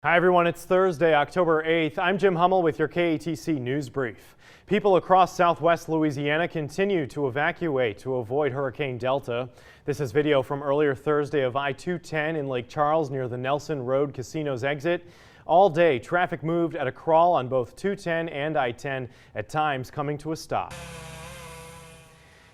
Hi everyone, it's Thursday, October 8th. I'm Jim Hummel with your KATC News Brief. People across southwest Louisiana continue to evacuate to avoid Hurricane Delta. This is video from earlier Thursday of I-210 in Lake Charles near the Nelson Road Casino's exit. All day, traffic moved at a crawl on both 210 and I-10, at times coming to a stop.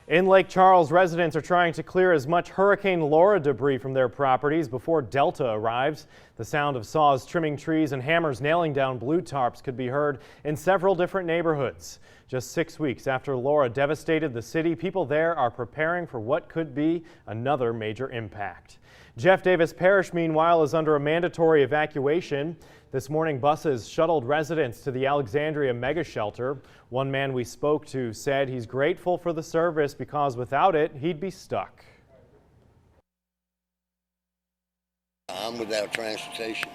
In Lake Charles, residents are trying to clear as much Hurricane Laura debris from their properties before Delta arrives. The sound of saws trimming trees and hammers nailing down blue tarps could be heard in several different neighborhoods. Just 6 weeks after Laura devastated the city, people there are preparing for what could be another major impact. Jeff Davis Parish, meanwhile, is under a mandatory evacuation. This morning, buses shuttled residents to the Alexandria mega shelter. One man we spoke to said he's grateful for the service because without it, he'd be stuck. I'm without transportation.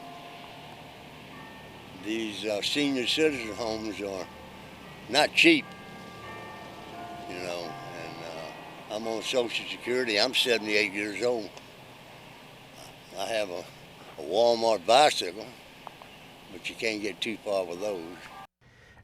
These senior citizen homes are not cheap, you know, and I'm on Social Security. I'm 78 years old. I have a Walmart bicycle, but you can't get too far with those.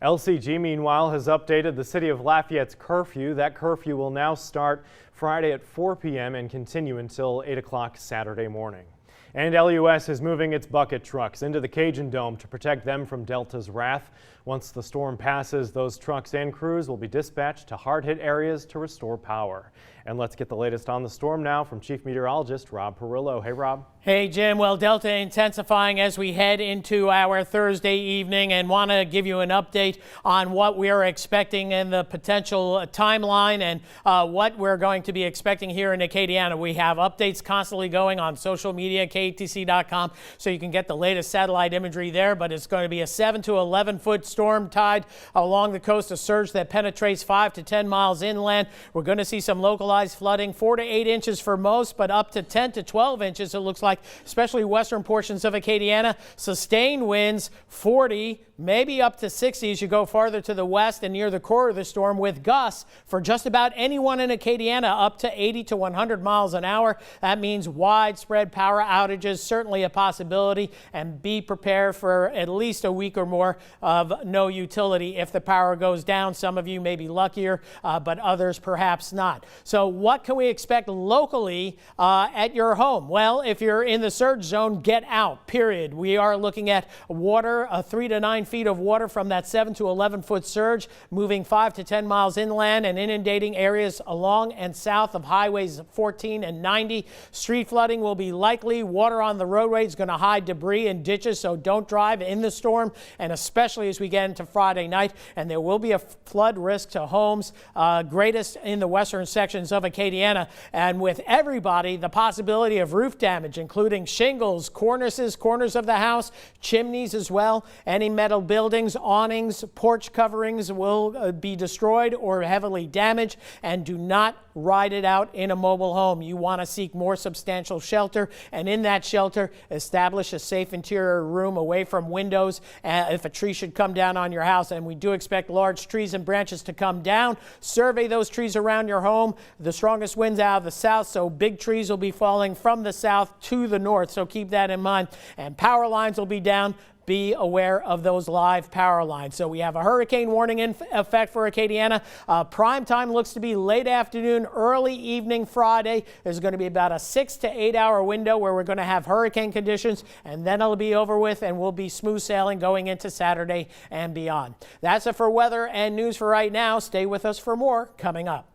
LCG, meanwhile, has updated the city of Lafayette's curfew. That curfew will now start Friday at 4 p.m. and continue until 8 o'clock Saturday morning. And LUS is moving its bucket trucks into the Cajun Dome to protect them from Delta's wrath. Once the storm passes, those trucks and crews will be dispatched to hard-hit areas to restore power. And let's get the latest on the storm now from Chief Meteorologist Rob Perillo. Hey, Rob. Hey, Jim. Well, Delta intensifying as we head into our Thursday evening, and want to give you an update on what we are expecting in the potential timeline and what we're going to be expecting here in Acadiana. We have updates constantly going on social media, KATC.com, so you can get the latest satellite imagery there, but it's going to be a 7 to 11 foot storm tide along the coast, a surge that penetrates 5 to 10 miles inland. We're going to see some localized flooding, 4 to 8 inches for most, but up to 10 to 12 inches, it looks like, especially western portions of Acadiana. Sustained winds 40, maybe up to 60 as you go farther to the west and near the core of the storm, with gusts for just about anyone in Acadiana up to 80 to 100 miles an hour. That means widespread power outages, certainly a possibility, and be prepared for at least a week or more of no utility if the power goes down. Some of you may be luckier, but others perhaps not. So what can we expect locally at your home? Well, if you're in the surge zone, get out, period. We are looking at water, 3 to 9 feet of water from that 7 to 11 foot surge, moving 5 to 10 miles inland and inundating areas along and south of highways 14 and 90. Street flooding will be likely. Water on the roadway is going to hide debris and ditches, so don't drive in the storm, and especially as we get into Friday night. And there will be a flood risk to homes, greatest in the western sections of Acadiana, and with everybody, the possibility of roof damage, including shingles, cornices, corners of the house, chimneys as well. Any metal buildings, awnings, porch coverings will be destroyed or heavily damaged, and do not ride it out in a mobile home. You want to seek more substantial shelter, and in that shelter, establish a safe interior room away from windows if a tree should come down on your house, and we do expect large trees and branches to come down. Survey those trees around your home. The strongest winds out of the south, so big trees will be falling from the south to the north, so keep that in mind. And power lines will be down. Be aware of those live power lines. So we have a hurricane warning in effect for Acadiana. Prime time looks to be late afternoon, early evening Friday. There's going to be about a 6 to 8 hour window where we're going to have hurricane conditions, and then it'll be over with and we'll be smooth sailing going into Saturday and beyond. That's it for weather and news for right now. Stay with us for more coming up.